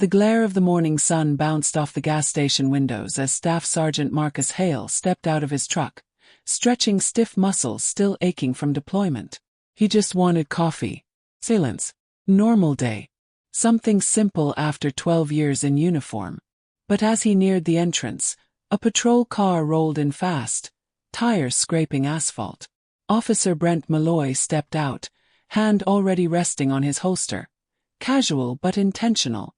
The glare of the morning sun bounced off the gas station windows as Staff Sergeant Marcus Hale stepped out of his truck, stretching stiff muscles still aching from deployment. He just wanted coffee. Silence. Normal day. Something simple after 12 years in uniform. But as he neared the entrance, a patrol car rolled in fast, tires scraping asphalt. Officer Brent Malloy stepped out, hand already resting on his holster. Casual but intentional.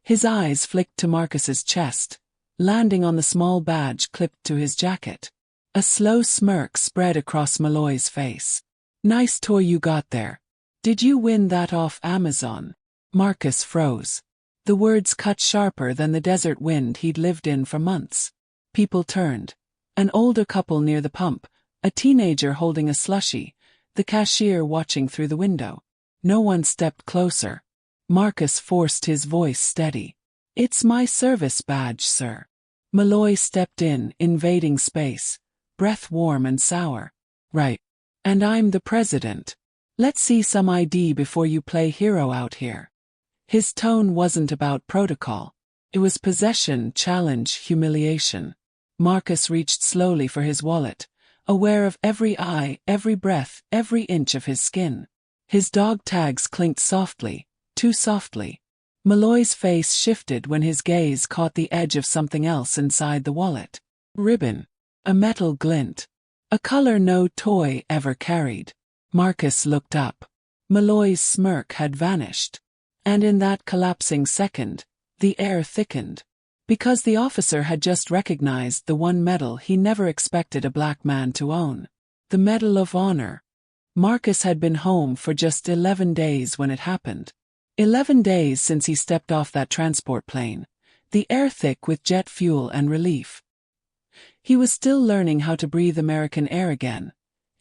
His eyes flicked to Marcus's chest, landing on the small badge clipped to his jacket. A slow smirk spread across Malloy's face. Nice toy you got there. Did you win that off Amazon? Marcus froze. The words cut sharper than the desert wind he'd lived in for months. People turned. An older couple near the pump, a teenager holding a slushie, the cashier watching through the window. No one stepped closer. Marcus forced his voice steady. It's my service badge, sir. Malloy stepped in, invading space, breath warm and sour. Right. And I'm the president. Let's see some ID before you play hero out here. His tone wasn't about protocol. It was possession, challenge, humiliation. Marcus reached slowly for his wallet, aware of every eye, every breath, every inch of his skin. His dog tags clinked softly, too softly. Malloy's face shifted when his gaze caught the edge of something else inside the wallet. Ribbon. A metal glint. A color no toy ever carried. Marcus looked up. Malloy's smirk had vanished. And in that collapsing second, the air thickened. Because the officer had just recognized the one medal he never expected a black man to own. The Medal of Honor. Marcus had been home for just 11 days when it happened. 11 days since he stepped off that transport plane, the air thick with jet fuel and relief. He was still learning how to breathe American air again,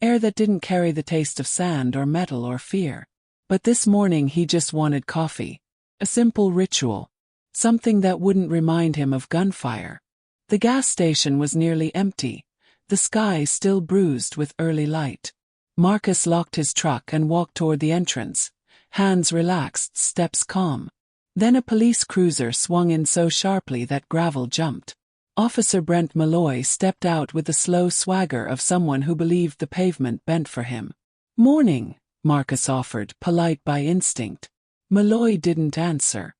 air that didn't carry the taste of sand or metal or fear. But this morning he just wanted coffee. A simple ritual. Something that wouldn't remind him of gunfire. The gas station was nearly empty, the sky still bruised with early light. Marcus locked his truck and walked toward the entrance, hands relaxed, steps calm. Then a police cruiser swung in so sharply that gravel jumped. Officer Brent Malloy stepped out with the slow swagger of someone who believed the pavement bent for him. Morning, Marcus offered, polite by instinct. Malloy didn't answer.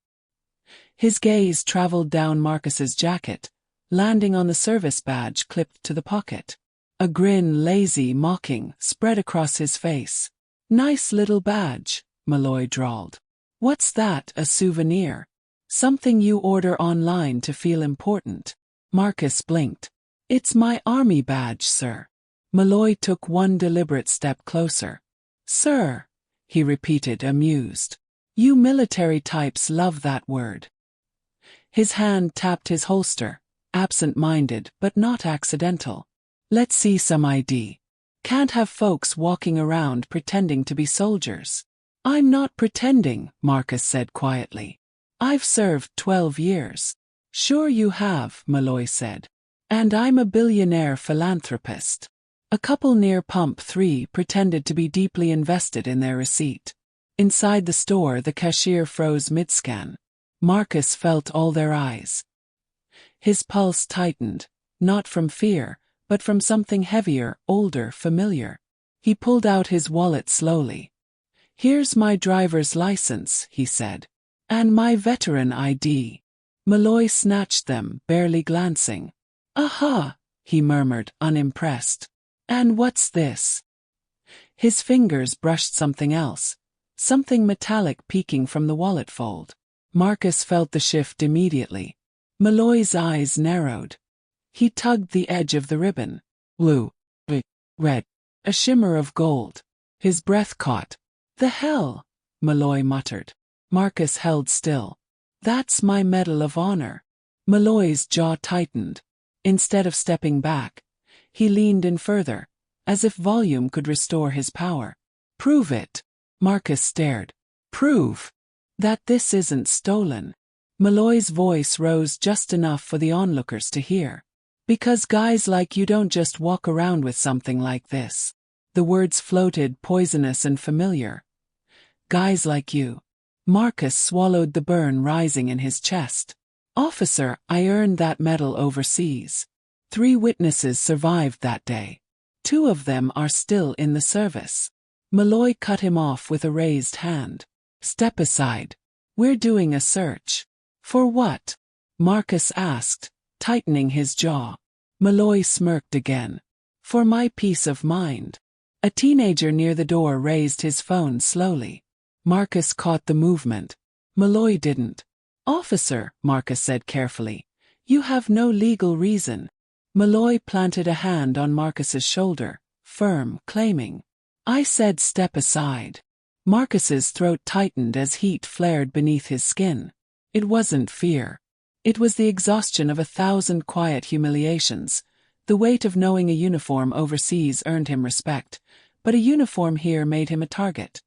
His gaze traveled down Marcus's jacket, landing on the service badge clipped to the pocket. A grin, lazy, mocking, spread across his face. Nice little badge, Malloy drawled. What's that, a souvenir? Something you order online to feel important? Marcus blinked. It's my army badge, sir. Malloy took one deliberate step closer. Sir, he repeated, amused. You military types love that word. His hand tapped his holster, absent-minded but not accidental. Let's see some ID. Can't have folks walking around pretending to be soldiers. I'm not pretending, Marcus said quietly. I've served 12 years. Sure you have, Malloy said. And I'm a billionaire philanthropist. A couple near Pump 3 pretended to be deeply invested in their receipt. Inside the store, the cashier froze mid-scan. Marcus felt all their eyes. His pulse tightened, not from fear, but from something heavier, older, familiar. He pulled out his wallet slowly. Here's my driver's license, he said. And my veteran ID. Malloy snatched them, barely glancing. Aha, he murmured, unimpressed. And what's this? His fingers brushed something else, something metallic peeking from the wallet fold. Marcus felt the shift immediately. Malloy's eyes narrowed. He tugged the edge of the ribbon. Blue. Red. A shimmer of gold. His breath caught. The hell? Malloy muttered. Marcus held still. That's my Medal of Honor. Malloy's jaw tightened. Instead of stepping back, he leaned in further, as if volume could restore his power. Prove it. Marcus stared. Prove that this isn't stolen. Malloy's voice rose just enough for the onlookers to hear. Because guys like you don't just walk around with something like this. The words floated, poisonous and familiar. Guys like you. Marcus swallowed the burn rising in his chest. "Officer, I earned that medal overseas. 3 witnesses survived that day. 2 of them are still in the service." Malloy cut him off with a raised hand. "Step aside. We're doing a search." "For what?" Marcus asked, tightening his jaw. Malloy smirked again. "For my peace of mind." A teenager near the door raised his phone slowly. Marcus caught the movement. Malloy didn't. "Officer," Marcus said carefully, "you have no legal reason." Malloy planted a hand on Marcus's shoulder, firm, claiming, "I said step aside." Marcus's throat tightened as heat flared beneath his skin. It wasn't fear. It was the exhaustion of 1,000 quiet humiliations. The weight of knowing a uniform overseas earned him respect, but a uniform here made him a target.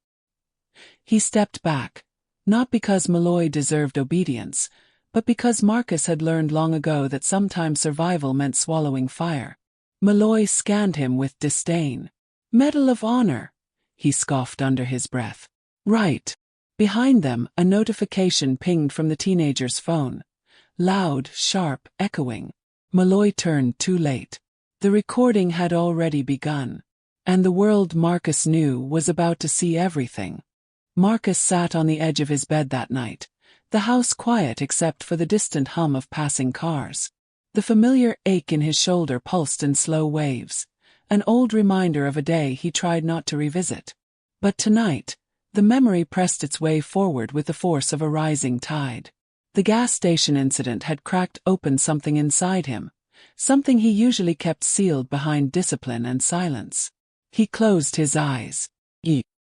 He stepped back, not because Malloy deserved obedience, but because Marcus had learned long ago that sometimes survival meant swallowing fire. Malloy scanned him with disdain. "Medal of Honor," he scoffed under his breath. "Right." Behind them, a notification pinged from the teenager's phone. Loud, sharp, echoing. Malloy turned too late. The recording had already begun. And the world Marcus knew was about to see everything. Marcus sat on the edge of his bed that night, the house quiet except for the distant hum of passing cars. The familiar ache in his shoulder pulsed in slow waves, an old reminder of a day he tried not to revisit. But tonight, the memory pressed its way forward with the force of a rising tide. The gas station incident had cracked open something inside him, something he usually kept sealed behind discipline and silence. He closed his eyes.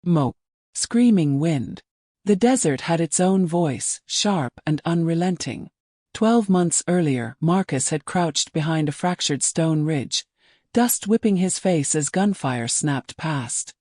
Mo. Screaming wind. The desert had its own voice, sharp and unrelenting. 12 months earlier, Marcus had crouched behind a fractured stone ridge, dust whipping his face as gunfire snapped past.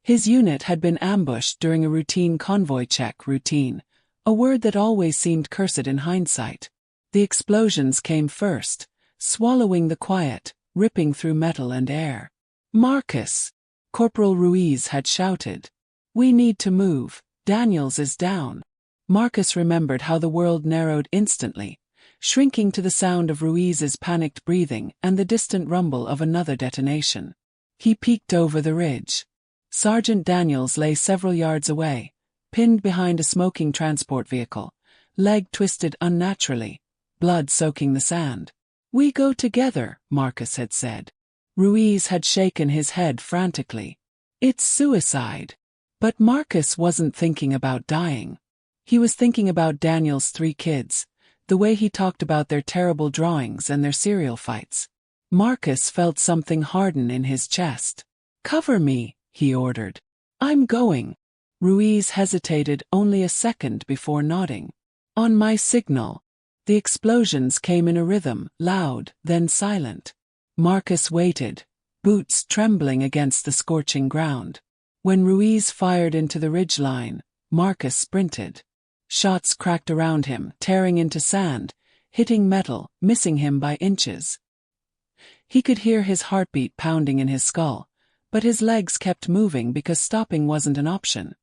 His unit had been ambushed during a routine convoy check. Routine, a word that always seemed cursed in hindsight. The explosions came first, swallowing the quiet, ripping through metal and air. "Marcus!" Corporal Ruiz had shouted. "We need to move. Daniels is down." Marcus remembered how the world narrowed instantly, shrinking to the sound of Ruiz's panicked breathing and the distant rumble of another detonation. He peeked over the ridge. Sergeant Daniels lay several yards away, pinned behind a smoking transport vehicle, leg twisted unnaturally, blood soaking the sand. "We go together," Marcus had said. Ruiz had shaken his head frantically. "It's suicide." But Marcus wasn't thinking about dying. He was thinking about Daniel's 3 kids, the way he talked about their terrible drawings and their serial fights. Marcus felt something harden in his chest. "Cover me," he ordered. "I'm going." Ruiz hesitated only a second before nodding. "On my signal." The explosions came in a rhythm, loud, then silent. Marcus waited, boots trembling against the scorching ground. When Ruiz fired into the ridgeline, Marcus sprinted. Shots cracked around him, tearing into sand, hitting metal, missing him by inches. He could hear his heartbeat pounding in his skull, but his legs kept moving because stopping wasn't an option.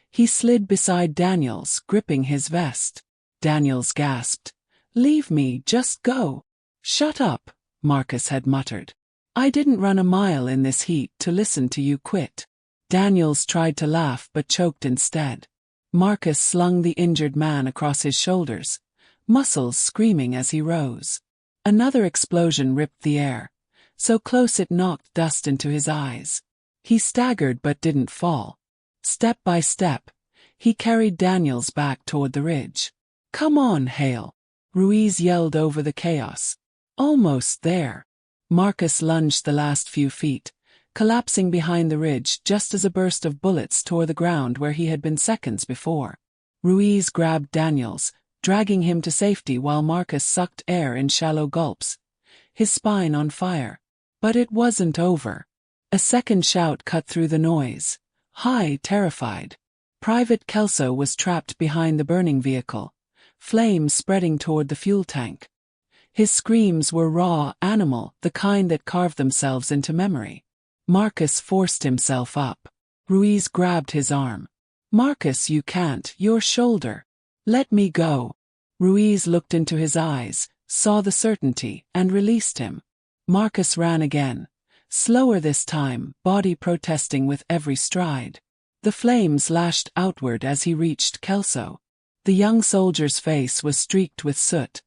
He slid beside Daniels, gripping his vest. Daniels gasped. "Leave me, just go." "Shut up," Marcus had muttered. "I didn't run a mile in this heat to listen to you quit." Daniels tried to laugh but choked instead. Marcus slung the injured man across his shoulders, muscles screaming as he rose. Another explosion ripped the air, so close it knocked dust into his eyes. He staggered but didn't fall. Step by step, he carried Daniels back toward the ridge. "Come on, Hale," Ruiz yelled over the chaos. "Almost there." Marcus lunged the last few feet, collapsing behind the ridge just as a burst of bullets tore the ground where he had been seconds before. Ruiz grabbed Daniels, dragging him to safety while Marcus sucked air in shallow gulps, his spine on fire. But it wasn't over. A second shout cut through the noise. High, terrified. Private Kelso was trapped behind the burning vehicle, flames spreading toward the fuel tank. His screams were raw, animal, the kind that carved themselves into memory. Marcus forced himself up. Ruiz grabbed his arm. Marcus, you can't, your shoulder. Let me go. Ruiz looked into his eyes, saw the certainty, and released him. Marcus ran again. Slower this time, body protesting with every stride. The flames lashed outward as he reached Kelso. The young soldier's face was streaked with soot.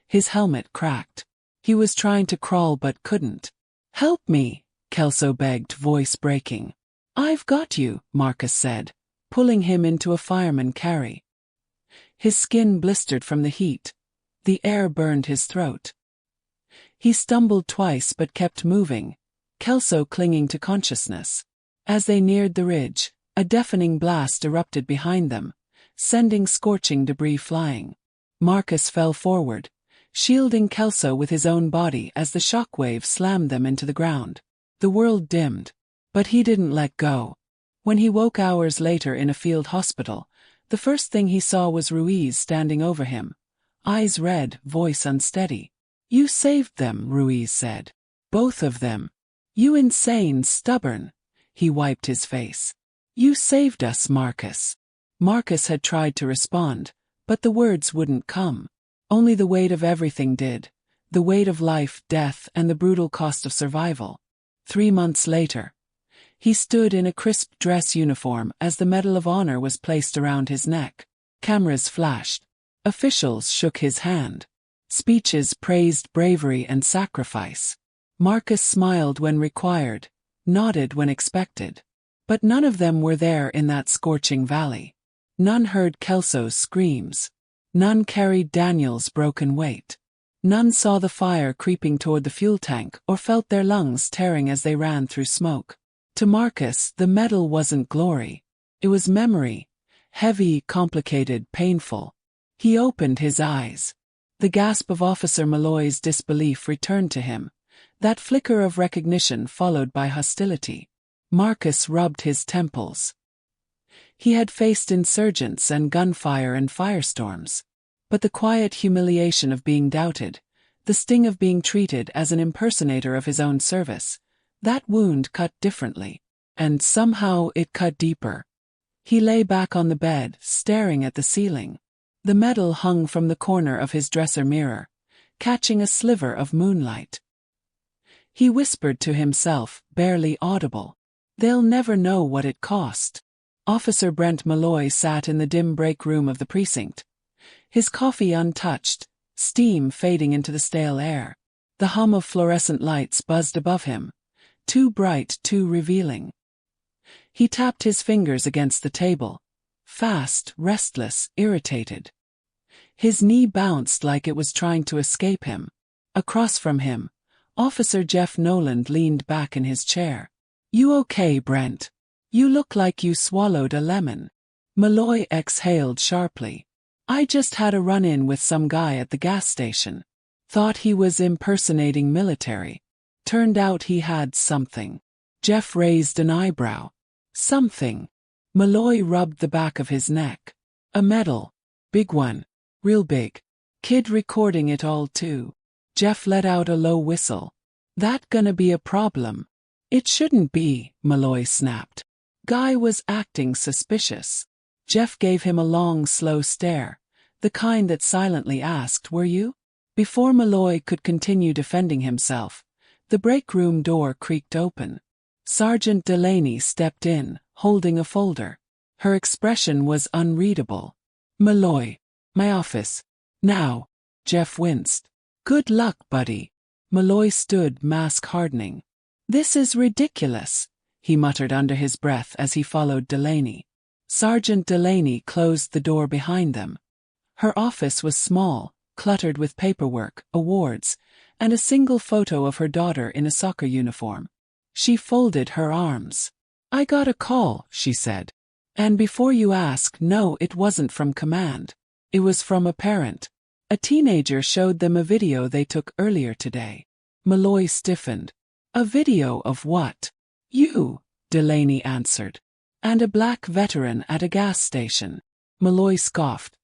His helmet cracked. He was trying to crawl but couldn't. Help me, Kelso begged, voice breaking. I've got you, Marcus said, pulling him into a fireman carry. His skin blistered from the heat. The air burned his throat. He stumbled twice but kept moving, Kelso clinging to consciousness. As they neared the ridge, a deafening blast erupted behind them, sending scorching debris flying. Marcus fell forward, shielding Kelso with his own body as the shockwave slammed them into the ground. The world dimmed. But he didn't let go. When he woke hours later in a field hospital, the first thing he saw was Ruiz standing over him. Eyes red, voice unsteady. You saved them, Ruiz said. Both of them. You insane, stubborn. He wiped his face. You saved us, Marcus. Marcus had tried to respond, but the words wouldn't come. Only the weight of everything did. The weight of life, death, and the brutal cost of survival. 3 months later, he stood in a crisp dress uniform as the Medal of Honor was placed around his neck. Cameras flashed. Officials shook his hand. Speeches praised bravery and sacrifice. Marcus smiled when required, nodded when expected. But none of them were there in that scorching valley. None heard Kelso's screams. None carried Daniel's broken weight. None saw the fire creeping toward the fuel tank or felt their lungs tearing as they ran through smoke. To Marcus, the medal wasn't glory. It was memory. Heavy, complicated, painful. He opened his eyes. The gasp of Officer Malloy's disbelief returned to him. That flicker of recognition followed by hostility. Marcus rubbed his temples. He had faced insurgents and gunfire and firestorms. But the quiet humiliation of being doubted, the sting of being treated as an impersonator of his own service, that wound cut differently. And somehow it cut deeper. He lay back on the bed, staring at the ceiling. The medal hung from the corner of his dresser mirror, catching a sliver of moonlight. He whispered to himself, barely audible. They'll never know what it cost. Officer Brent Malloy sat in the dim break room of the precinct. His coffee untouched, steam fading into the stale air. The hum of fluorescent lights buzzed above him. Too bright, too revealing. He tapped his fingers against the table. Fast, restless, irritated. His knee bounced like it was trying to escape him. Across from him, Officer Jeff Noland leaned back in his chair. You okay, Brent? You look like you swallowed a lemon. Malloy exhaled sharply. I just had a run-in with some guy at the gas station. Thought he was impersonating military. Turned out he had something. Jeff raised an eyebrow. Something. Malloy rubbed the back of his neck. A medal. Big one. Real big. Kid recording it all too. Jeff let out a low whistle. That gonna be a problem? It shouldn't be, Malloy snapped. Guy was acting suspicious. Jeff gave him a long, slow stare, the kind that silently asked, were you? Before Malloy could continue defending himself, the break room door creaked open. Sergeant Delaney stepped in, holding a folder. Her expression was unreadable. Malloy. My office. Now. Jeff winced. Good luck, buddy. Malloy stood, mask hardening. This is ridiculous, he muttered under his breath as he followed Delaney. Sergeant Delaney closed the door behind them. Her office was small, cluttered with paperwork, awards, and a single photo of her daughter in a soccer uniform. She folded her arms. I got a call, she said. And before you ask, no, it wasn't from command. It was from a parent. A teenager showed them a video they took earlier today. Malloy stiffened. A video of what? You, Delaney answered. And a black veteran at a gas station. Malloy scoffed.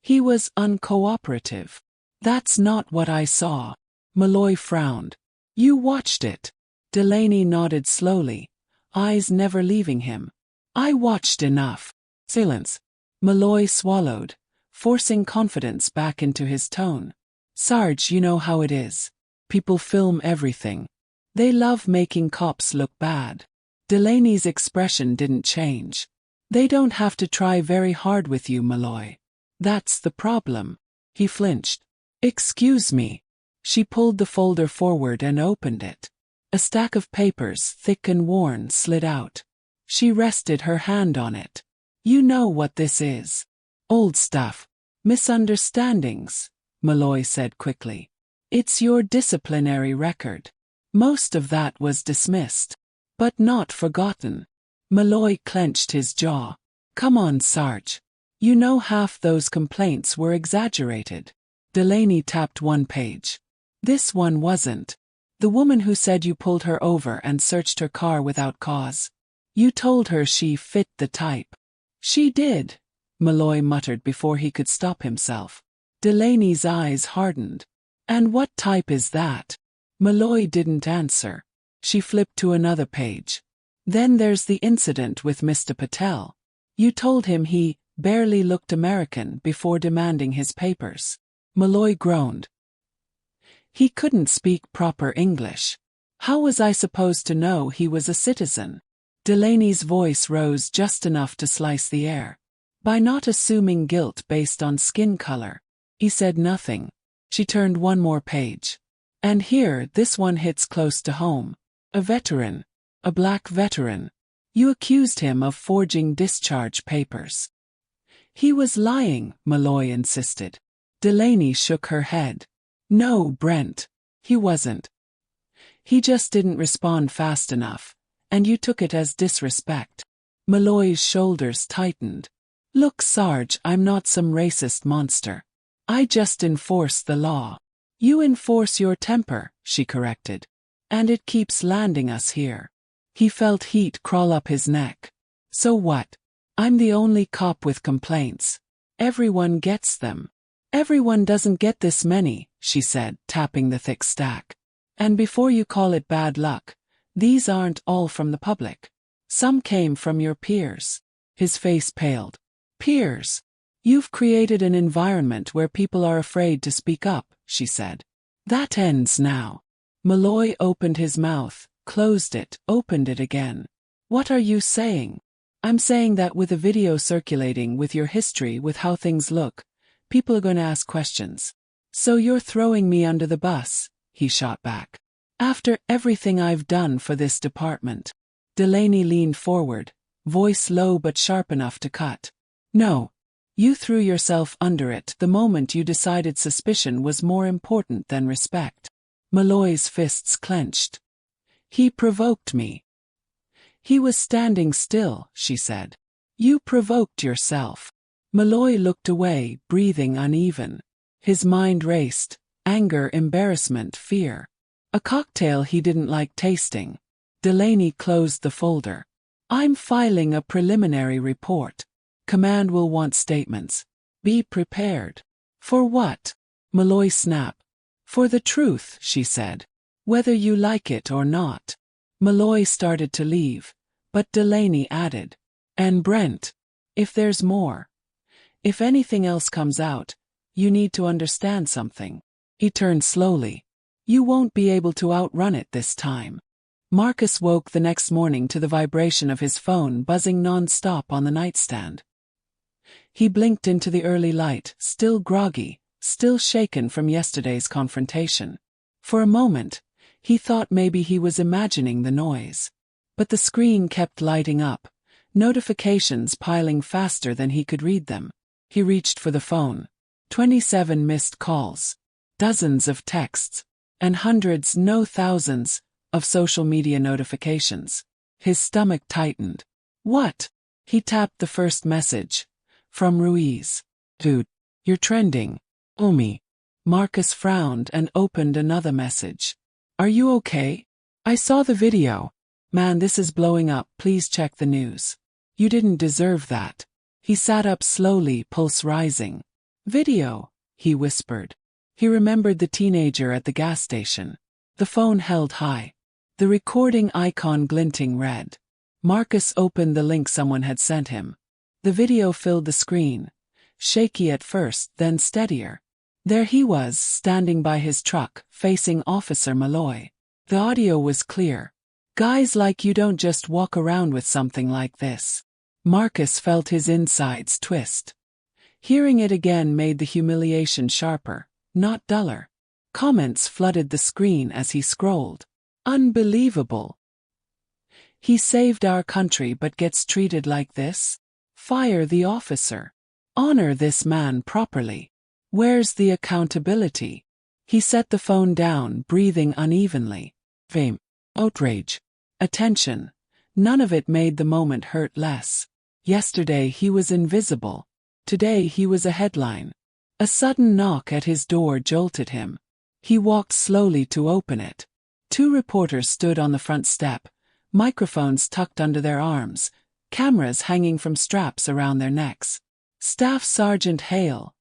He was uncooperative. That's not what I saw. Malloy frowned. You watched it. Delaney nodded slowly, eyes never leaving him. I watched enough. Silence. Malloy swallowed, forcing confidence back into his tone. Sarge, you know how it is. People film everything. They love making cops look bad. Delaney's expression didn't change. They don't have to try very hard with you, Malloy. That's the problem. He flinched. Excuse me. She pulled the folder forward and opened it. A stack of papers, thick and worn, slid out. She rested her hand on it. You know what this is. Old stuff. Misunderstandings, Malloy said quickly. It's your disciplinary record. Most of that was dismissed. But not forgotten. Malloy clenched his jaw. Come on, Sarge. You know half those complaints were exaggerated. Delaney tapped one page. This one wasn't. The woman who said you pulled her over and searched her car without cause. You told her she fit the type. She did, Malloy muttered before he could stop himself. Delaney's eyes hardened. And what type is that? Malloy didn't answer. She flipped to another page. Then there's the incident with Mr. Patel. You told him he barely looked American before demanding his papers. Malloy groaned. He couldn't speak proper English. How was I supposed to know he was a citizen? Delaney's voice rose just enough to slice the air. By not assuming guilt based on skin color. He said nothing. She turned one more page. And here, this one hits close to home. A veteran. A black veteran. You accused him of forging discharge papers. He was lying, Malloy insisted. Delaney shook her head. No, Brent. He wasn't. He just didn't respond fast enough, and you took it as disrespect. Malloy's shoulders tightened. Look, Sarge, I'm not some racist monster. I just enforce the law. You enforce your temper, she corrected. And it keeps landing us here. He felt heat crawl up his neck. So what? I'm the only cop with complaints. Everyone gets them. Everyone doesn't get this many, she said, tapping the thick stack. And before you call it bad luck, these aren't all from the public. Some came from your peers. His face paled. Peers? You've created an environment where people are afraid to speak up, she said. That ends now. Malloy opened his mouth, closed it, opened it again. What are you saying? I'm saying that with a video circulating with your history with how things look, people are going to ask questions. So you're throwing me under the bus, he shot back. After everything I've done for this department. Delaney leaned forward, voice low but sharp enough to cut. No. You threw yourself under it the moment you decided suspicion was more important than respect. Malloy's fists clenched. He provoked me. He was standing still, she said. You provoked yourself. Malloy looked away, breathing uneven. His mind raced. Anger, embarrassment, fear. A cocktail he didn't like tasting. Delaney closed the folder. I'm filing a preliminary report. Command will want statements. Be prepared. For what? Malloy snapped. For the truth, she said. Whether you like it or not. Malloy started to leave, but Delaney added. And Brent, if there's more. If anything else comes out, you need to understand something. He turned slowly. You won't be able to outrun it this time. Marcus woke the next morning to the vibration of his phone buzzing non-stop on the nightstand. He blinked into the early light, still groggy, still shaken from yesterday's confrontation. For a moment, he thought maybe he was imagining the noise. But the screen kept lighting up, notifications piling faster than he could read them. He reached for the phone. 27 missed calls. Dozens of texts. And hundreds, no thousands, of social media notifications. His stomach tightened. What? He tapped the first message. From Ruiz. Dude, you're trending. Omi. Marcus frowned and opened another message. Are you okay? I saw the video. Man, this is blowing up, please check the news. You didn't deserve that. He sat up slowly, pulse rising. Video, he whispered. He remembered the teenager at the gas station. The phone held high. The recording icon glinting red. Marcus opened the link someone had sent him. The video filled the screen, shaky at first, then steadier. There he was, standing by his truck, facing Officer Malloy. The audio was clear. "Guys like you don't just walk around with something like this." Marcus felt his insides twist. Hearing it again made the humiliation sharper, not duller. Comments flooded the screen as he scrolled. "Unbelievable. He saved our country but gets treated like this? Fire the officer. Honor this man properly. Where's the accountability?" He set the phone down, breathing unevenly. Fame. Outrage. Attention. None of it made the moment hurt less. Yesterday he was invisible. Today he was a headline. A sudden knock at his door jolted him. He walked slowly to open it. Two reporters stood on the front step, microphones tucked under their arms, cameras hanging from straps around their necks. "Staff Sergeant Hale,"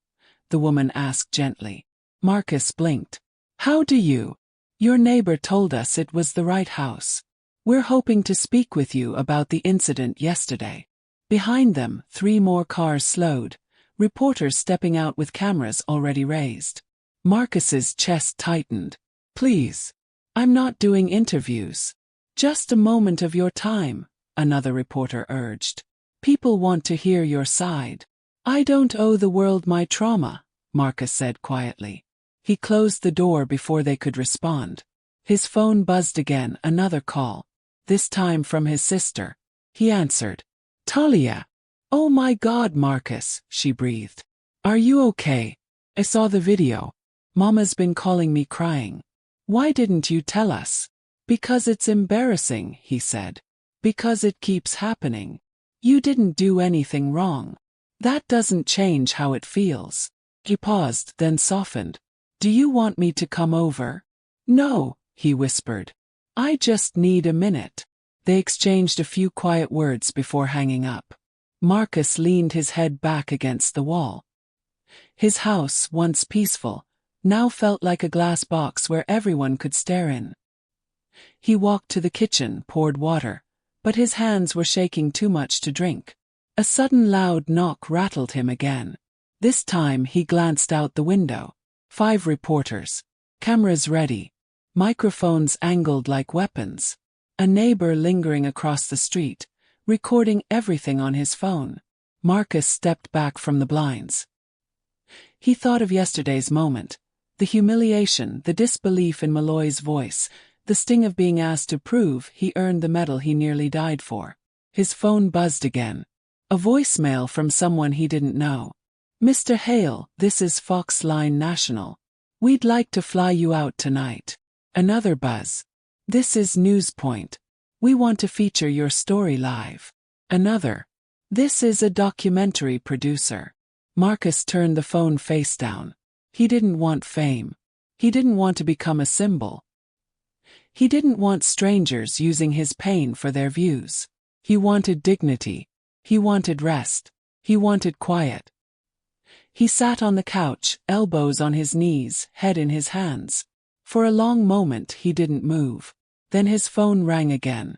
the woman asked gently. Marcus blinked. "How do you? Your neighbor told us it was the right house. We're hoping to speak with you about the incident yesterday." Behind them, 3 more cars slowed, reporters stepping out with cameras already raised. Marcus's chest tightened. "Please. I'm not doing interviews. Just a moment of your time," another reporter urged. "People want to hear your side." "I don't owe the world my trauma," Marcus said quietly. He closed the door before they could respond. His phone buzzed again, another call. This time from his sister. He answered. "Talia." "Oh my God, Marcus," she breathed. "Are you okay? I saw the video. Mama's been calling me crying." "Why didn't you tell us?" "Because it's embarrassing," he said. "Because it keeps happening. You didn't do anything wrong. That doesn't change how it feels." He paused, then softened. "Do you want me to come over?" "No," he whispered. "I just need a minute." They exchanged a few quiet words before hanging up. Marcus leaned his head back against the wall. His house, once peaceful, now felt like a glass box where everyone could stare in. He walked to the kitchen, poured water, but his hands were shaking too much to drink. A sudden loud knock rattled him again. This time he glanced out the window. 5 reporters. Cameras ready. Microphones angled like weapons. A neighbor lingering across the street, recording everything on his phone. Marcus stepped back from the blinds. He thought of yesterday's moment. The humiliation, the disbelief in Malloy's voice, the sting of being asked to prove he earned the medal he nearly died for. His phone buzzed again. A voicemail from someone he didn't know. "Mr. Hale, this is Fox Line National. We'd like to fly you out tonight." Another buzz. "This is Newspoint. We want to feature your story live." Another. "This is a documentary producer." Marcus turned the phone face down. He didn't want fame. He didn't want to become a symbol. He didn't want strangers using his pain for their views. He wanted dignity. He wanted rest. He wanted quiet. He sat on the couch, elbows on his knees, head in his hands. For a long moment he didn't move. Then his phone rang again.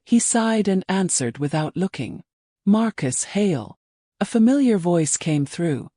He sighed and answered without looking. "Marcus Hale." A familiar voice came through.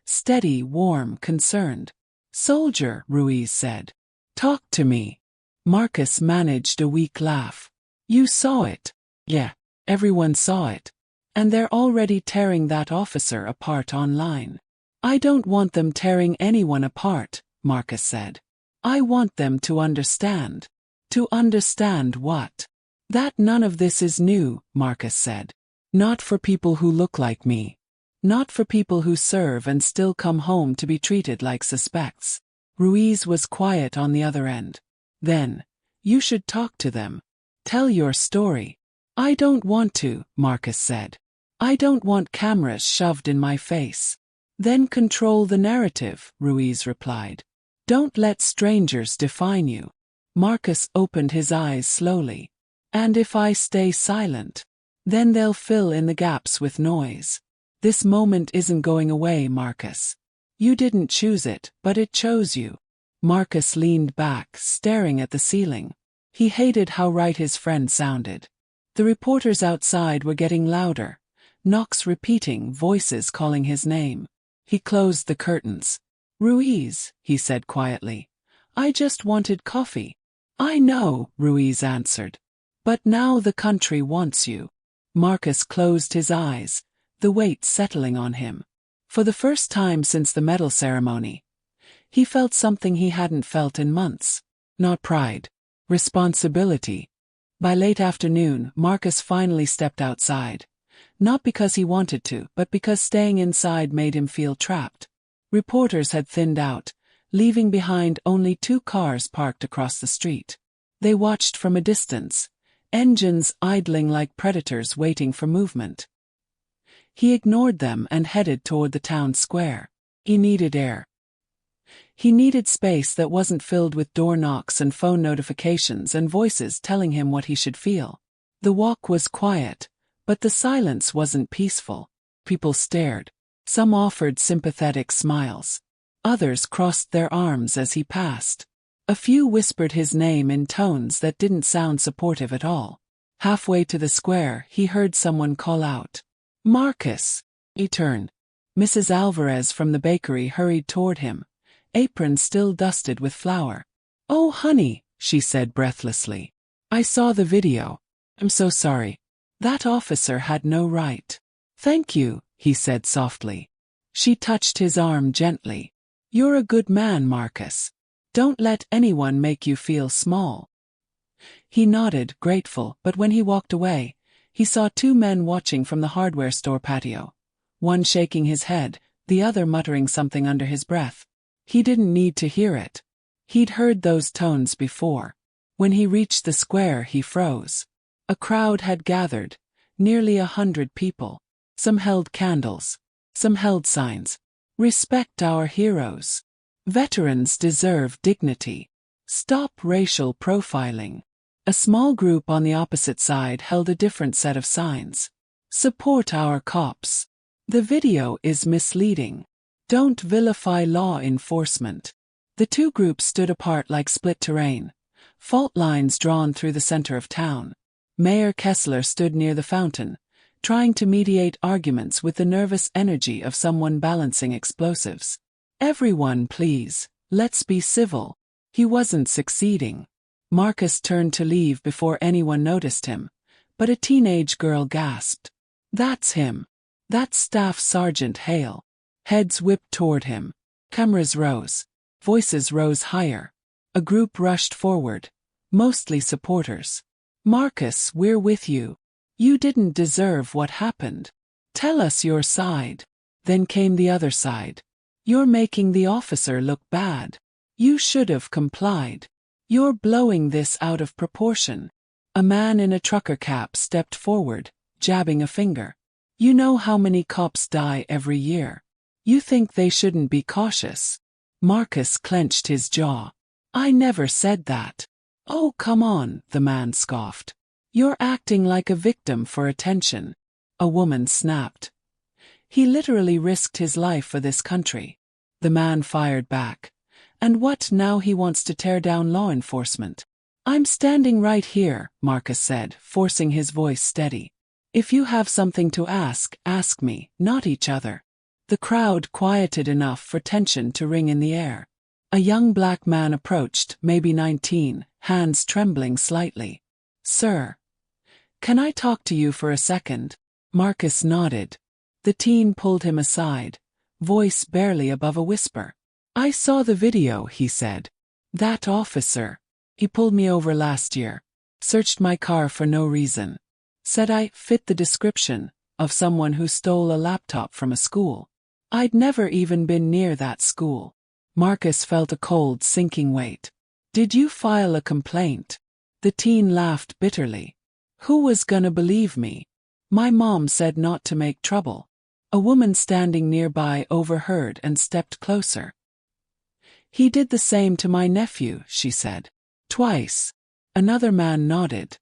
Steady, warm, concerned. "Soldier," Ruiz said. "Talk to me." Marcus managed a weak laugh. "You saw it." "Yeah, everyone saw it. And they're already tearing that officer apart online." "I don't want them tearing anyone apart," Marcus said. "I want them to understand." "To understand what?" "That none of this is new," Marcus said. "Not for people who look like me. Not for people who serve and still come home to be treated like suspects." Ruiz was quiet on the other end. Then, "You should talk to them. Tell your story." "I don't want to," Marcus said. "I don't want cameras shoved in my face." "Then control the narrative," Ruiz replied. "Don't let strangers define you." Marcus opened his eyes slowly. "And if I stay silent? Then they'll fill in the gaps with noise." "This moment isn't going away, Marcus. You didn't choose it, but it chose you." Marcus leaned back, staring at the ceiling. He hated how right his friend sounded. The reporters outside were getting louder, knocks repeating, voices calling his name. He closed the curtains. "Ruiz," he said quietly. "I just wanted coffee." "I know," Ruiz answered. "But now the country wants you." Marcus closed his eyes, the weight settling on him. For the first time since the medal ceremony, he felt something he hadn't felt in months. Not pride. Responsibility. By late afternoon, Marcus finally stepped outside. Not because he wanted to, but because staying inside made him feel trapped. Reporters had thinned out, leaving behind only 2 cars parked across the street. They watched from a distance, engines idling like predators waiting for movement. He ignored them and headed toward the town square. He needed air. He needed space that wasn't filled with door knocks and phone notifications and voices telling him what he should feel. The walk was quiet, but the silence wasn't peaceful. People stared. Some offered sympathetic smiles. Others crossed their arms as he passed. A few whispered his name in tones that didn't sound supportive at all. Halfway to the square, he heard someone call out, "Marcus!" He turned. Mrs. Alvarez from the bakery hurried toward him, apron still dusted with flour. "Oh, honey," she said breathlessly. "I saw the video. I'm so sorry. That officer had no right." "Thank you," he said softly. She touched his arm gently. "You're a good man, Marcus. Don't let anyone make you feel small." He nodded, grateful, but when he walked away, he saw 2 men watching from the hardware store patio. One shaking his head, the other muttering something under his breath. He didn't need to hear it. He'd heard those tones before. When he reached the square, he froze. A crowd had gathered, nearly 100 people. Some held candles. Some held signs. "Respect our heroes. Veterans deserve dignity. Stop racial profiling." A small group on the opposite side held a different set of signs. "Support our cops. The video is misleading. Don't vilify law enforcement." The 2 groups stood apart like split terrain, fault lines drawn through the center of town. Mayor Kessler stood near the fountain, trying to mediate arguments with the nervous energy of someone balancing explosives. "Everyone, please, let's be civil." He wasn't succeeding. Marcus turned to leave before anyone noticed him, but a teenage girl gasped. "That's him. That's Staff Sergeant Hale." Heads whipped toward him. Cameras rose. Voices rose higher. A group rushed forward, mostly supporters. "Marcus, we're with you. You didn't deserve what happened. Tell us your side." Then came the other side. "You're making the officer look bad. You should have complied. You're blowing this out of proportion." A man in a trucker cap stepped forward, jabbing a finger. "You know how many cops die every year. You think they shouldn't be cautious?" Marcus clenched his jaw. "I never said that." "Oh, come on," the man scoffed. "You're acting like a victim for attention." A woman snapped. "He literally risked his life for this country." The man fired back. "And what now? He wants to tear down law enforcement." "I'm standing right here," Marcus said, forcing his voice steady. "If you have something to ask me, not each other." The crowd quieted enough for tension to ring in the air. A young black man approached, maybe 19, hands trembling slightly. "Sir, can I talk to you for a second?" Marcus nodded. The teen pulled him aside, voice barely above a whisper. "I saw the video," he said. "That officer. He pulled me over last year. Searched my car for no reason. Said I fit the description of someone who stole a laptop from a school. I'd never even been near that school." Marcus felt a cold, sinking weight. "Did you file a complaint?" The teen laughed bitterly. "Who was gonna believe me? My mom said not to make trouble." A woman standing nearby overheard and stepped closer. "He did the same to my nephew," she said. "Twice." Another man nodded.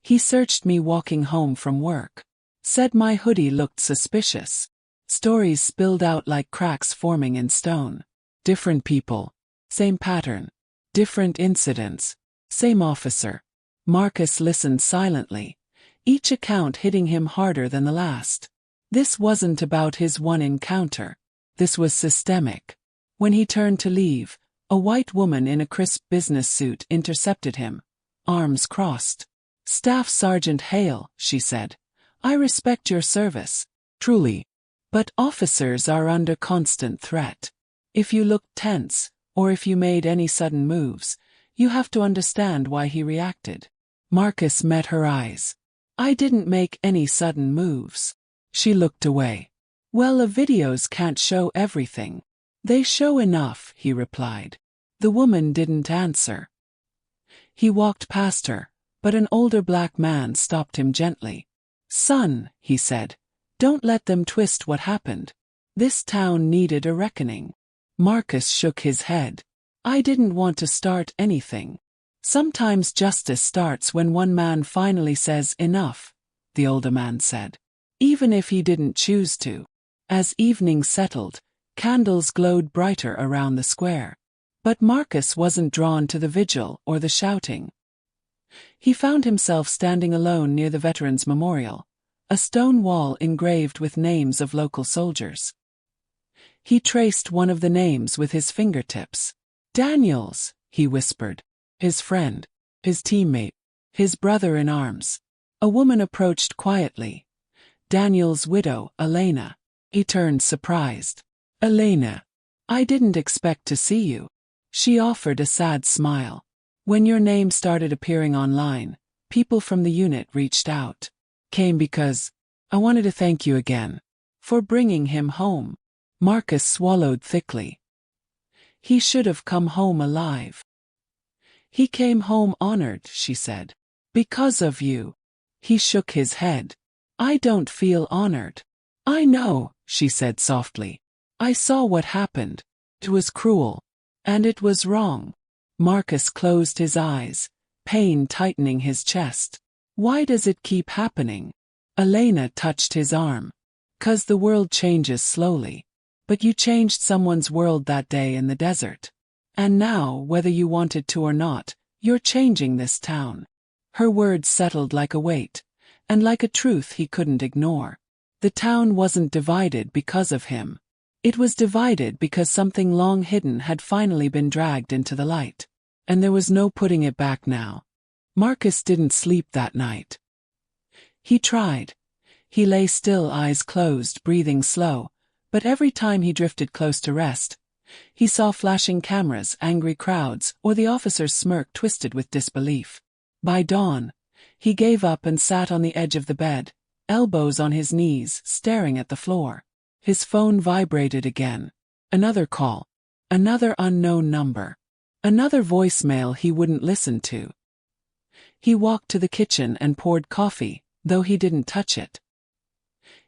"He searched me walking home from work. Said my hoodie looked suspicious." Stories spilled out like cracks forming in stone. Different people. Same pattern. Different incidents. Same officer. Marcus listened silently, each account hitting him harder than the last. This wasn't about his one encounter. This was systemic. When he turned to leave, a white woman in a crisp business suit intercepted him, arms crossed. "Staff Sergeant Hale," she said. "I respect your service. Truly. But officers are under constant threat. If you looked tense, or if you made any sudden moves, you have to understand why he reacted." Marcus met her eyes. "I didn't make any sudden moves." She looked away. "Well, the videos can't show everything." "They show enough," he replied. The woman didn't answer. He walked past her, but an older black man stopped him gently. "Son," he said, "don't let them twist what happened. This town needed a reckoning." Marcus shook his head. "I didn't want to start anything. Sometimes justice starts when one man finally says enough," the older man said. "Even if he didn't choose to." As evening settled, candles glowed brighter around the square. But Marcus wasn't drawn to the vigil or the shouting. He found himself standing alone near the Veterans Memorial, a stone wall engraved with names of local soldiers. He traced one of the names with his fingertips. "Daniels," he whispered. His friend, his teammate, his brother in arms. A woman approached quietly. Daniel's widow, Elena. He turned surprised. "Elena, I didn't expect to see you." She offered a sad smile. "When your name started appearing online, people from the unit reached out. Came because I wanted to thank you again for bringing him home." Marcus swallowed thickly. He should have come home alive. "He came home honored," she said. "Because of you." He shook his head. "I don't feel honored." "I know," she said softly. "I saw what happened. It was cruel. And it was wrong." Marcus closed his eyes, pain tightening his chest. "Why does it keep happening?" Elena touched his arm. "'Cause the world changes slowly. But you changed someone's world that day in the desert. And now, whether you wanted to or not, you're changing this town." Her words settled like a weight, and like a truth he couldn't ignore. The town wasn't divided because of him. It was divided because something long hidden had finally been dragged into the light. And there was no putting it back now. Marcus didn't sleep that night. He tried. He lay still, eyes closed, breathing slow, but every time he drifted close to rest, he saw flashing cameras, angry crowds, or the officer's smirk twisted with disbelief. By dawn, he gave up and sat on the edge of the bed, elbows on his knees, staring at the floor. His phone vibrated again. Another call. Another unknown number. Another voicemail he wouldn't listen to. He walked to the kitchen and poured coffee, though he didn't touch it.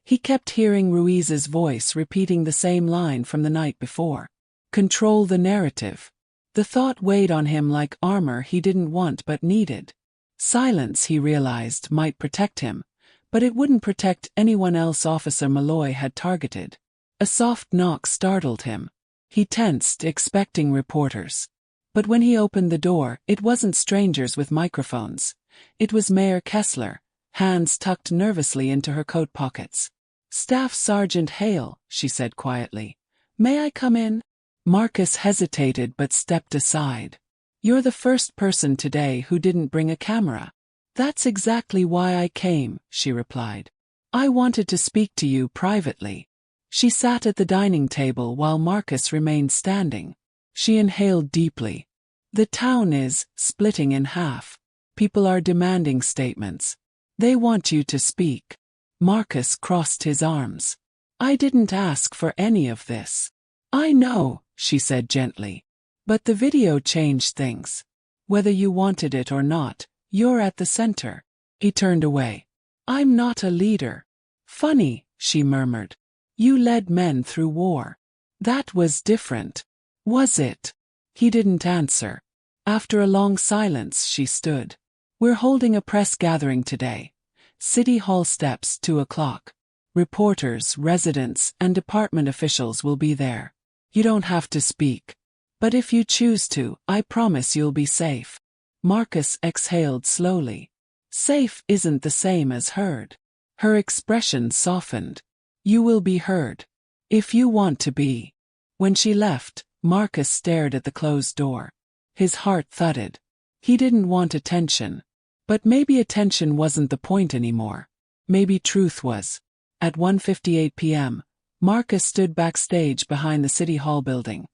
He kept hearing Ruiz's voice repeating the same line from the night before. Control the narrative. The thought weighed on him like armor he didn't want but needed. Silence, he realized, might protect him, but it wouldn't protect anyone else Officer Malloy had targeted. A soft knock startled him. He tensed, expecting reporters. But when he opened the door, it wasn't strangers with microphones. It was Mayor Kessler, hands tucked nervously into her coat pockets. "Staff Sergeant Hale," she said quietly. "May I come in?" Marcus hesitated but stepped aside. "You're the first person today who didn't bring a camera." "That's exactly why I came," she replied. "I wanted to speak to you privately." She sat at the dining table while Marcus remained standing. She inhaled deeply. "The town is splitting in half. People are demanding statements. They want you to speak." Marcus crossed his arms. "I didn't ask for any of this." "I know," she said gently. "But the video changed things. Whether you wanted it or not, you're at the center." He turned away. "I'm not a leader." "Funny," she murmured. "You led men through war. That was different. Was it?" He didn't answer. After a long silence, she stood. "We're holding a press gathering today. City Hall steps, 2 o'clock. Reporters, residents, and department officials will be there. You don't have to speak. But if you choose to, I promise you'll be safe." Marcus exhaled slowly. Safe isn't the same as heard. Her expression softened. You will be heard. If you want to be. When she left, Marcus stared at the closed door. His heart thudded. He didn't want attention. But maybe attention wasn't the point anymore. Maybe truth was. At 1:58 p.m., Marcus stood backstage behind the City Hall building,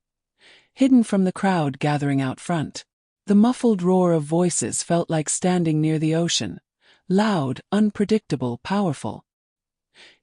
hidden from the crowd gathering out front. The muffled roar of voices felt like standing near the ocean, loud, unpredictable, powerful.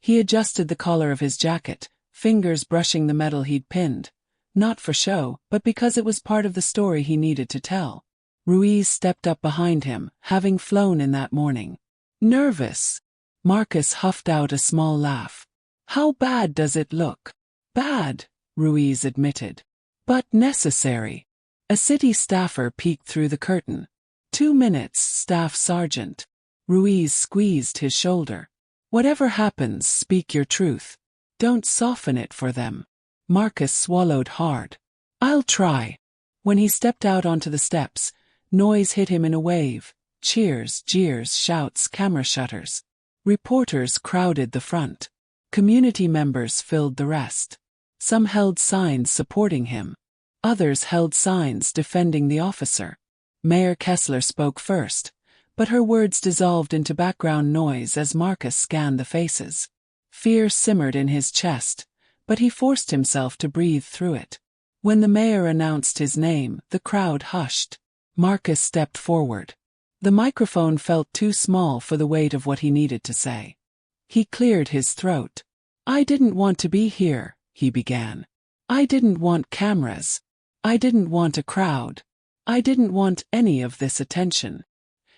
He adjusted the collar of his jacket, fingers brushing the metal he'd pinned, not for show, but because it was part of the story he needed to tell. Ruiz stepped up behind him, having flown in that morning. Nervous. Marcus huffed out a small laugh. How bad does it look? Bad, Ruiz admitted. But necessary. A city staffer peeked through the curtain. 2 minutes, Staff Sergeant. Ruiz squeezed his shoulder. Whatever happens, speak your truth. Don't soften it for them. Marcus swallowed hard. I'll try. When he stepped out onto the steps, noise hit him in a wave. Cheers, jeers, shouts, camera shutters. Reporters crowded the front. Community members filled the rest. Some held signs supporting him. Others held signs defending the officer. Mayor Kessler spoke first, but her words dissolved into background noise as Marcus scanned the faces. Fear simmered in his chest, but he forced himself to breathe through it. When the mayor announced his name, the crowd hushed. Marcus stepped forward. The microphone felt too small for the weight of what he needed to say. He cleared his throat. I didn't want to be here, he began. I didn't want cameras. I didn't want a crowd. I didn't want any of this attention.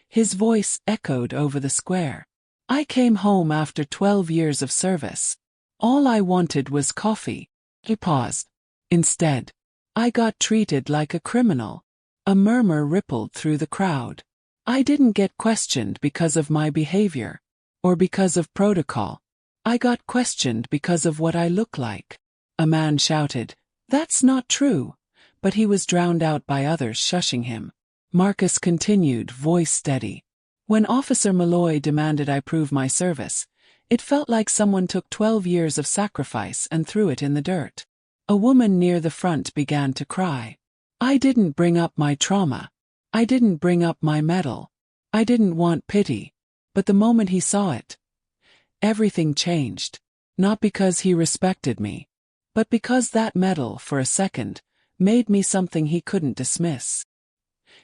His voice echoed over the square. I came home after 12 years of service. All I wanted was coffee. He paused. Instead, I got treated like a criminal. A murmur rippled through the crowd. I didn't get questioned because of my behavior, or because of protocol. I got questioned because of what I look like. A man shouted, That's not true, but he was drowned out by others shushing him. Marcus continued, voice steady. When Officer Malloy demanded I prove my service, it felt like someone took 12 years of sacrifice and threw it in the dirt. A woman near the front began to cry. I didn't bring up my trauma. I didn't bring up my medal. I didn't want pity. But the moment he saw it, everything changed. Not because he respected me, but because that medal, for a second, made me something he couldn't dismiss.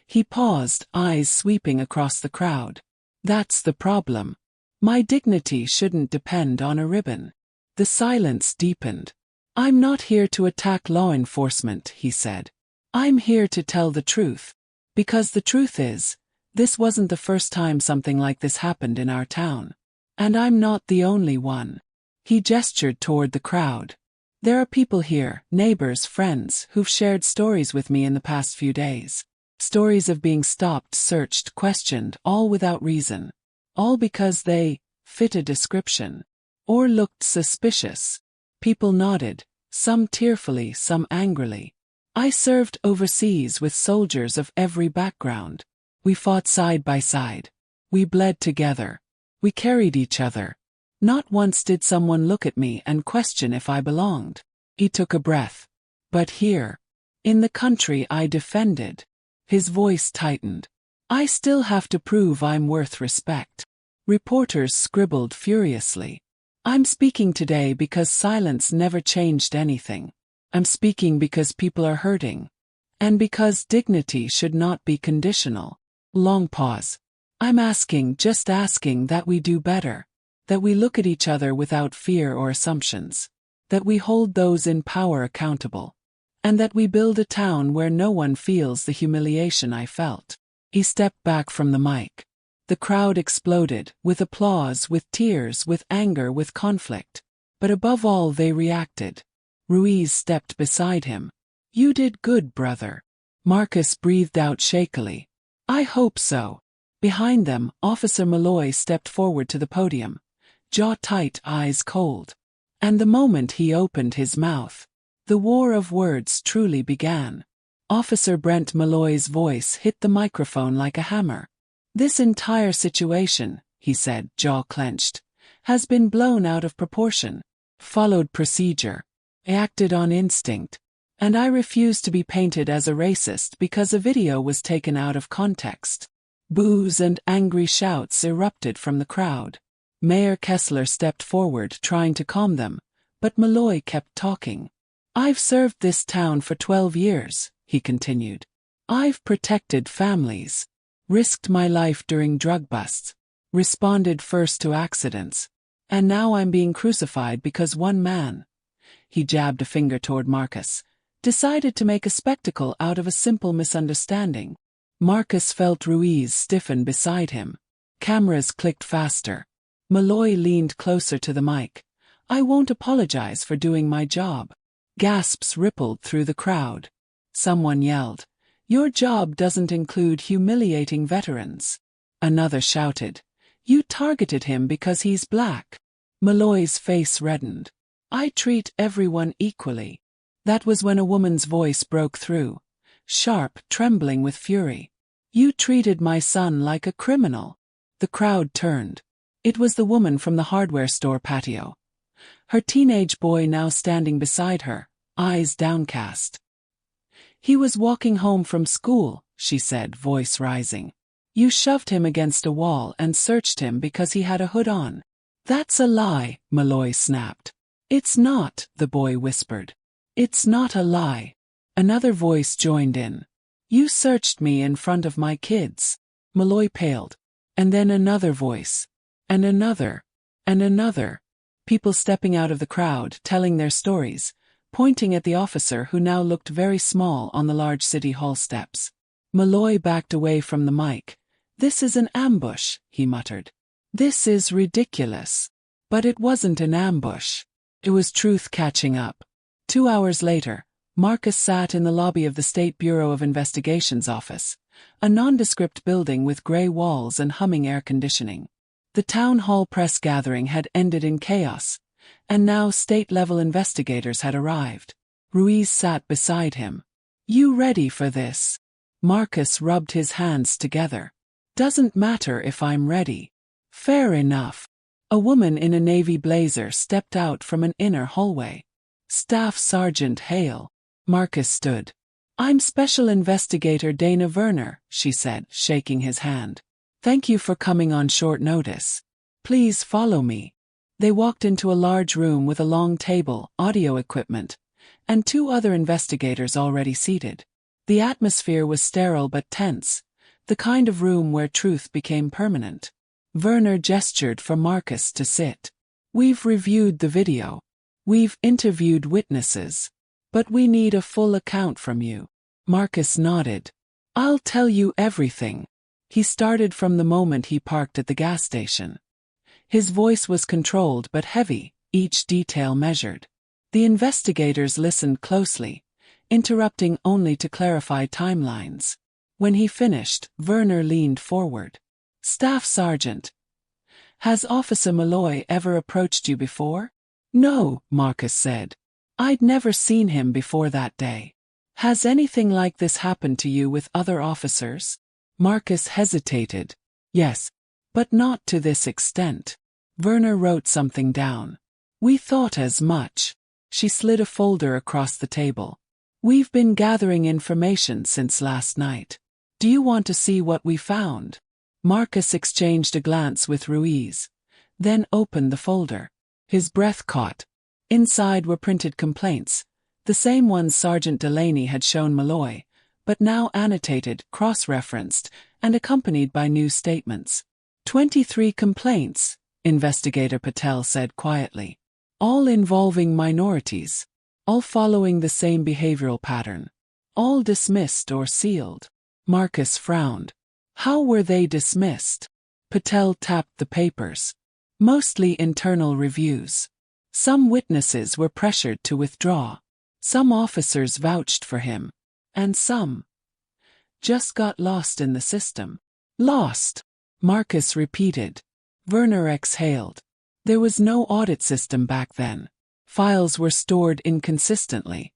He paused, eyes sweeping across the crowd. That's the problem. My dignity shouldn't depend on a ribbon. The silence deepened. I'm not here to attack law enforcement, he said. I'm here to tell the truth. Because the truth is, this wasn't the first time something like this happened in our town. And I'm not the only one. He gestured toward the crowd. There are people here, neighbors, friends, who've shared stories with me in the past few days. Stories of being stopped, searched, questioned, all without reason. All because they fit a description. Or looked suspicious. People nodded, some tearfully, some angrily. I served overseas with soldiers of every background. We fought side by side. We bled together. We carried each other. Not once did someone look at me and question if I belonged. He took a breath. But here, in the country I defended, his voice tightened. I still have to prove I'm worth respect. Reporters scribbled furiously. I'm speaking today because silence never changed anything. I'm speaking because people are hurting. And because dignity should not be conditional. Long pause. I'm asking, just asking that we do better. That we look at each other without fear or assumptions. That we hold those in power accountable. And that we build a town where no one feels the humiliation I felt. He stepped back from the mic. The crowd exploded, with applause, with tears, with anger, with conflict. But above all they reacted. Ruiz stepped beside him. You did good, brother. Marcus breathed out shakily. I hope so. Behind them, Officer Malloy stepped forward to the podium. Jaw tight, eyes cold. And the moment he opened his mouth, the war of words truly began. Officer Brent Malloy's voice hit the microphone like a hammer. This entire situation, he said, jaw clenched, has been blown out of proportion. Followed procedure. I acted on instinct. And I refuse to be painted as a racist because a video was taken out of context. Boos and angry shouts erupted from the crowd. Mayor Kessler stepped forward trying to calm them, but Malloy kept talking. I've served this town for 12 years, he continued. I've protected families, risked my life during drug busts, responded first to accidents, and now I'm being crucified because one man, he jabbed a finger toward Marcus, decided to make a spectacle out of a simple misunderstanding. Marcus felt Ruiz stiffen beside him. Cameras clicked faster. Malloy leaned closer to the mic. I won't apologize for doing my job. Gasps rippled through the crowd. Someone yelled, your job doesn't include humiliating veterans. Another shouted, you targeted him because he's black. Malloy's face reddened. I treat everyone equally. That was when a woman's voice broke through, sharp, trembling with fury. You treated my son like a criminal. The crowd turned. It was the woman from the hardware store patio. Her teenage boy now standing beside her, eyes downcast. He was walking home from school, she said, voice rising. You shoved him against a wall and searched him because he had a hood on. That's a lie, Malloy snapped. It's not, the boy whispered. It's not a lie. Another voice joined in. You searched me in front of my kids. Malloy paled. And then another voice. And another. And another. People stepping out of the crowd, telling their stories, pointing at the officer who now looked very small on the large city hall steps. Malloy backed away from the mic. This is an ambush, he muttered. This is ridiculous. But it wasn't an ambush. It was truth catching up. 2 hours later, Marcus sat in the lobby of the State Bureau of Investigation's office, a nondescript building with gray walls and humming air conditioning. The town hall press gathering had ended in chaos, and now state-level investigators had arrived. Ruiz sat beside him. You ready for this? Marcus rubbed his hands together. Doesn't matter if I'm ready. Fair enough. A woman in a navy blazer stepped out from an inner hallway. Staff Sergeant Hale. Marcus stood. I'm Special Investigator Dana Werner, she said, shaking his hand. Thank you for coming on short notice. Please follow me. They walked into a large room with a long table, audio equipment, and 2 other investigators already seated. The atmosphere was sterile but tense, the kind of room where truth became permanent. Werner gestured for Marcus to sit. We've reviewed the video. We've interviewed witnesses. But we need a full account from you. Marcus nodded. I'll tell you everything. He started from the moment he parked at the gas station. His voice was controlled but heavy, each detail measured. The investigators listened closely, interrupting only to clarify timelines. When he finished, Werner leaned forward. Staff Sergeant, has Officer Malloy ever approached you before? No, Marcus said. I'd never seen him before that day. Has anything like this happened to you with other officers? Marcus hesitated. Yes, but not to this extent. Werner wrote something down. We thought as much. She slid a folder across the table. We've been gathering information since last night. Do you want to see what we found? Marcus exchanged a glance with Ruiz, then opened the folder. His breath caught. Inside were printed complaints, the same ones Sergeant Delaney had shown Malloy, but now annotated, cross-referenced, and accompanied by new statements. 23 complaints, Investigator Patel said quietly. All involving minorities. All following the same behavioral pattern. All dismissed or sealed. Marcus frowned. How were they dismissed? Patel tapped the papers. Mostly internal reviews. Some witnesses were pressured to withdraw. Some officers vouched for him. And some just got lost in the system. Lost, Marcus repeated. Werner exhaled. There was no audit system back then. Files were stored inconsistently.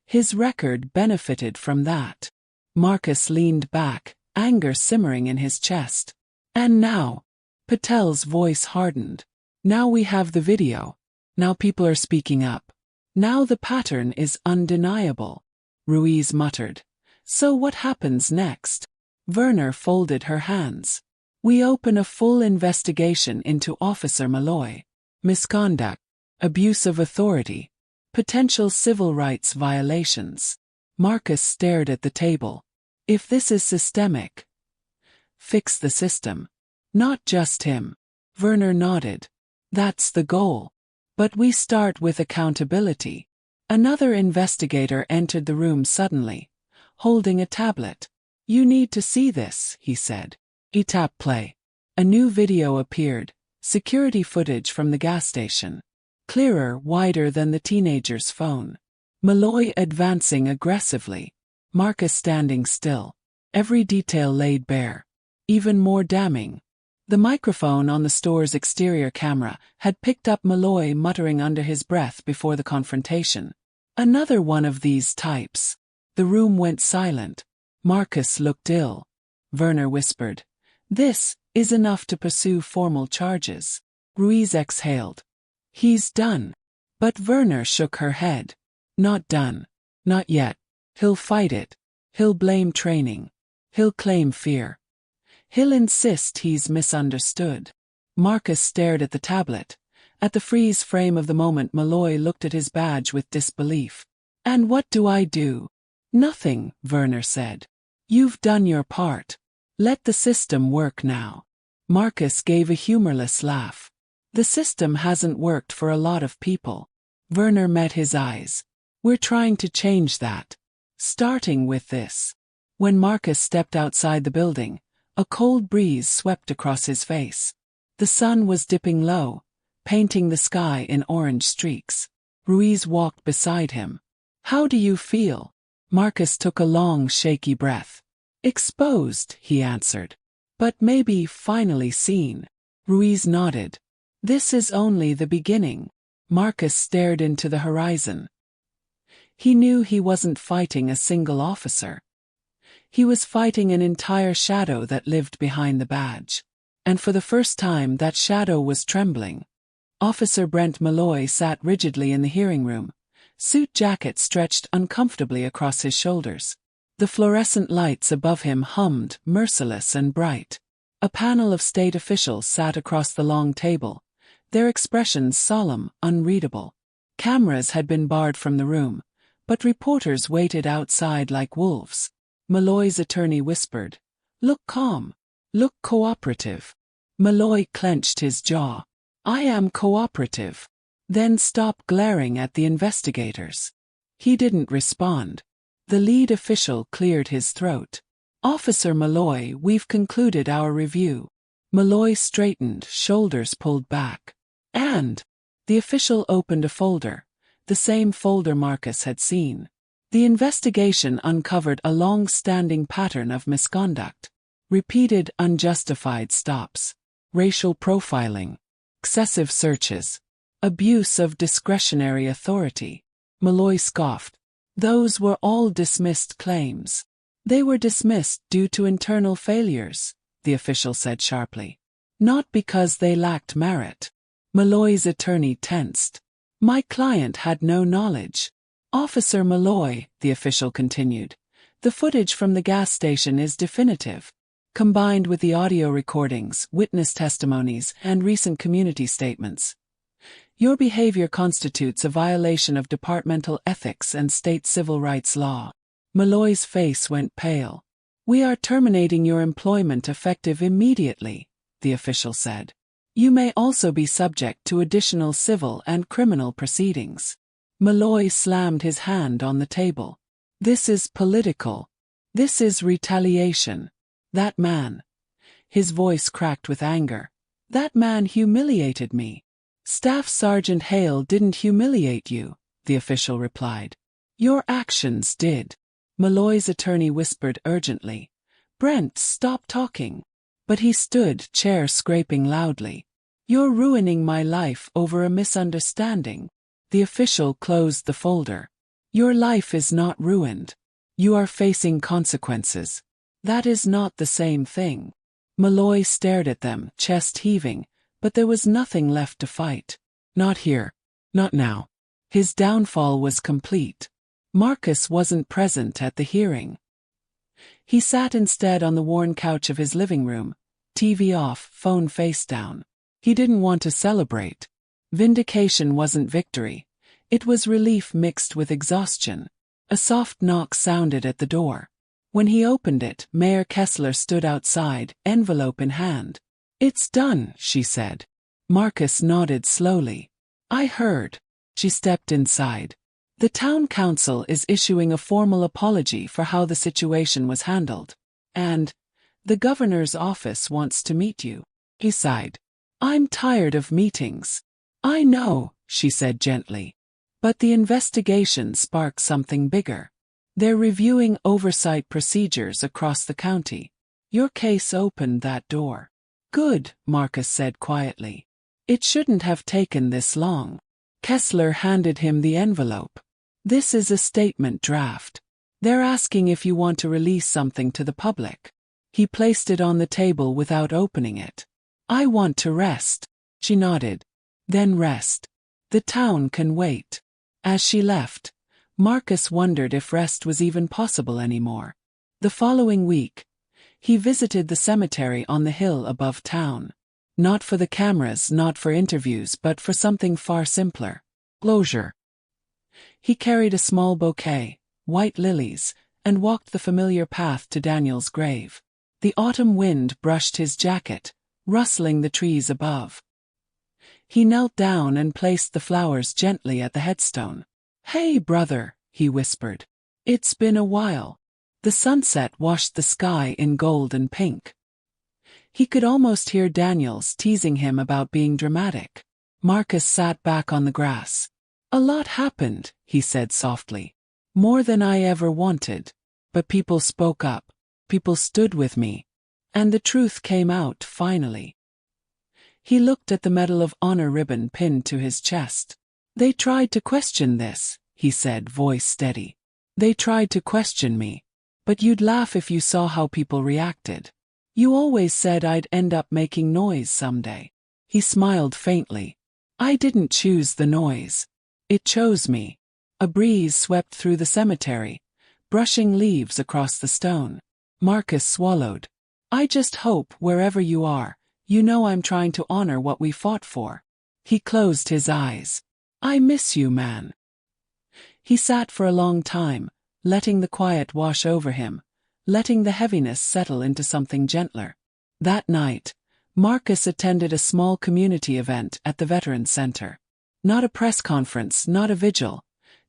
His record benefited from that. Marcus leaned back, anger simmering in his chest. And now, Patel's voice hardened. Now we have the video. Now people are speaking up. Now the pattern is undeniable. Ruiz muttered. So what happens next? Werner folded her hands. We open a full investigation into Officer Malloy. Misconduct, abuse of authority, potential civil rights violations. Marcus stared at the table. If this is systemic, fix the system. Not just him. Werner nodded. That's the goal. But we start with accountability. Another investigator entered the room suddenly, holding a tablet. You need to see this, he said. He tapped play. A new video appeared, security footage from the gas station. Clearer, wider than the teenager's phone. Malloy advancing aggressively. Marcus standing still. Every detail laid bare. Even more damning. The microphone on the store's exterior camera had picked up Malloy muttering under his breath before the confrontation. Another one of these types. The room went silent. Marcus looked ill. Werner whispered, "This is enough to pursue formal charges." Ruiz exhaled. "He's done." But Werner shook her head. "Not done. Not yet. He'll fight it. He'll blame training. He'll claim fear. He'll insist he's misunderstood." Marcus stared at the tablet. At the freeze frame of the moment, Malloy looked at his badge with disbelief. "And what do I do?" "Nothing," Werner said. "You've done your part. Let the system work now." Marcus gave a humorless laugh. "The system hasn't worked for a lot of people." Werner met his eyes. "We're trying to change that. Starting with this." When Marcus stepped outside the building, a cold breeze swept across his face. The sun was dipping low, painting the sky in orange streaks. Ruiz walked beside him. "How do you feel?" Marcus took a long, shaky breath. "Exposed," he answered. "But maybe finally seen." Ruiz nodded. "This is only the beginning." Marcus stared into the horizon. He knew he wasn't fighting a single officer. He was fighting an entire shadow that lived behind the badge. And for the first time that shadow was trembling. Officer Brent Malloy sat rigidly in the hearing room, suit jacket stretched uncomfortably across his shoulders. The fluorescent lights above him hummed, merciless and bright. A panel of state officials sat across the long table, their expressions solemn, unreadable. Cameras had been barred from the room, but reporters waited outside like wolves. Malloy's attorney whispered, "Look calm. Look cooperative." Malloy clenched his jaw. "I am cooperative." "Then stop glaring at the investigators." He didn't respond. The lead official cleared his throat. "Officer Malloy, we've concluded our review." Malloy straightened, shoulders pulled back. "And?" The official opened a folder, the same folder Marcus had seen. The investigation uncovered a long-standing pattern of misconduct. Repeated unjustified stops. Racial profiling. Excessive searches. Abuse of discretionary authority. Malloy scoffed. Those were all dismissed claims. They were dismissed due to internal failures, the official said sharply. Not because they lacked merit. Malloy's attorney tensed. "My client had no knowledge." "Officer Malloy," the official continued, "the footage from the gas station is definitive. Combined with the audio recordings, witness testimonies, and recent community statements, your behavior constitutes a violation of departmental ethics and state civil rights law." Malloy's face went pale. "We are terminating your employment effective immediately," the official said. "You may also be subject to additional civil and criminal proceedings." Malloy slammed his hand on the table. "This is political. This is retaliation. That man." His voice cracked with anger. "That man humiliated me." "Staff Sergeant Hale didn't humiliate you," the official replied. "Your actions did." Malloy's attorney whispered urgently. "Brent, stop talking." But he stood, chair scraping loudly. "You're ruining my life over a misunderstanding." The official closed the folder. "Your life is not ruined. You are facing consequences." "That is not the same thing." Malloy stared at them, chest heaving, but there was nothing left to fight. Not here. Not now. His downfall was complete. Marcus wasn't present at the hearing. He sat instead on the worn couch of his living room, TV off, phone face down. He didn't want to celebrate. Vindication wasn't victory. It was relief mixed with exhaustion. A soft knock sounded at the door. When he opened it, Mayor Kessler stood outside, envelope in hand. "It's done," she said. Marcus nodded slowly. "I heard." She stepped inside. "The town council is issuing a formal apology for how the situation was handled. And the governor's office wants to meet you." He sighed. "I'm tired of meetings." "I know," she said gently. "But the investigation sparked something bigger. They're reviewing oversight procedures across the county. Your case opened that door." "Good," Marcus said quietly. "It shouldn't have taken this long." Kessler handed him the envelope. "This is a statement draft. They're asking if you want to release something to the public." He placed it on the table without opening it. "I want to rest." She nodded. "Then rest. The town can wait." As she left, Marcus wondered if rest was even possible anymore. The following week, he visited the cemetery on the hill above town. Not for the cameras, not for interviews, but for something far simpler. Closure. He carried a small bouquet, white lilies, and walked the familiar path to Daniel's grave. The autumn wind brushed his jacket, rustling the trees above. He knelt down and placed the flowers gently at the headstone. "Hey, brother," he whispered. "It's been a while." The sunset washed the sky in gold and pink. He could almost hear Daniels teasing him about being dramatic. Marcus sat back on the grass. "A lot happened," he said softly. "More than I ever wanted. But people spoke up. People stood with me. And the truth came out, finally." He looked at the Medal of Honor ribbon pinned to his chest. "They tried to question this," he said, voice steady. "They tried to question me. But you'd laugh if you saw how people reacted. You always said I'd end up making noise someday." He smiled faintly. "I didn't choose the noise. It chose me." A breeze swept through the cemetery, brushing leaves across the stone. Marcus swallowed. "I just hope, wherever you are, you know I'm trying to honor what we fought for." He closed his eyes. "I miss you, man." He sat for a long time, letting the quiet wash over him, letting the heaviness settle into something gentler. That night, Marcus attended a small community event at the Veterans Center. Not a press conference, not a vigil,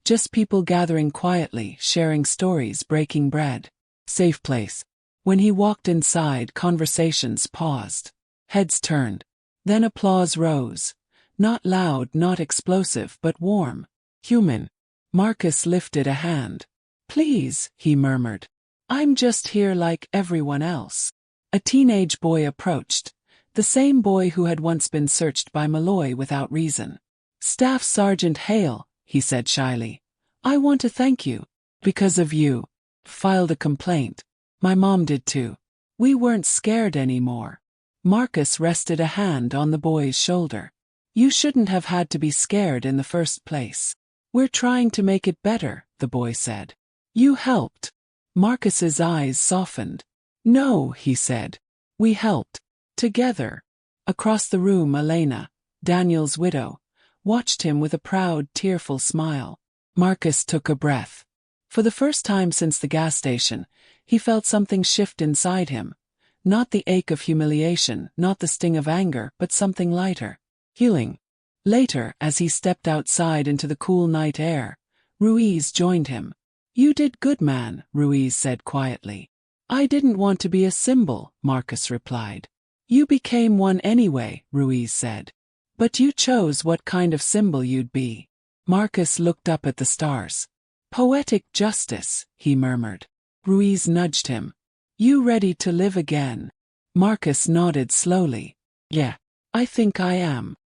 just people gathering quietly, sharing stories, breaking bread. Safe place. When he walked inside, conversations paused. Heads turned. Then applause rose. Not loud, not explosive, but warm. Human. Marcus lifted a hand. "Please," he murmured. "I'm just here like everyone else." A teenage boy approached. The same boy who had once been searched by Malloy without reason. "Staff Sergeant Hale," he said shyly. "I want to thank you. Because of you. Filed a complaint. My mom did too. We weren't scared anymore." Marcus rested a hand on the boy's shoulder. "You shouldn't have had to be scared in the first place. We're trying to make it better," the boy said. "You helped." Marcus's eyes softened. "No," he said. "We helped. Together." Across the room, Elena, Daniel's widow, watched him with a proud, tearful smile. Marcus took a breath. For the first time since the gas station, he felt something shift inside him. Not the ache of humiliation, not the sting of anger, but something lighter. Healing. Later, as he stepped outside into the cool night air, Ruiz joined him. "You did good, man," Ruiz said quietly. "I didn't want to be a symbol," Marcus replied. "You became one anyway," Ruiz said. "But you chose what kind of symbol you'd be." Marcus looked up at the stars. "Poetic justice," he murmured. Ruiz nudged him. "You ready to live again?" Marcus nodded slowly. "Yeah, I think I am."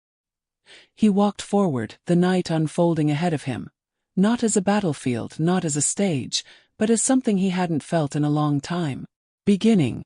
He walked forward, the night unfolding ahead of him. Not as a battlefield, not as a stage, but as something he hadn't felt in a long time. Beginning.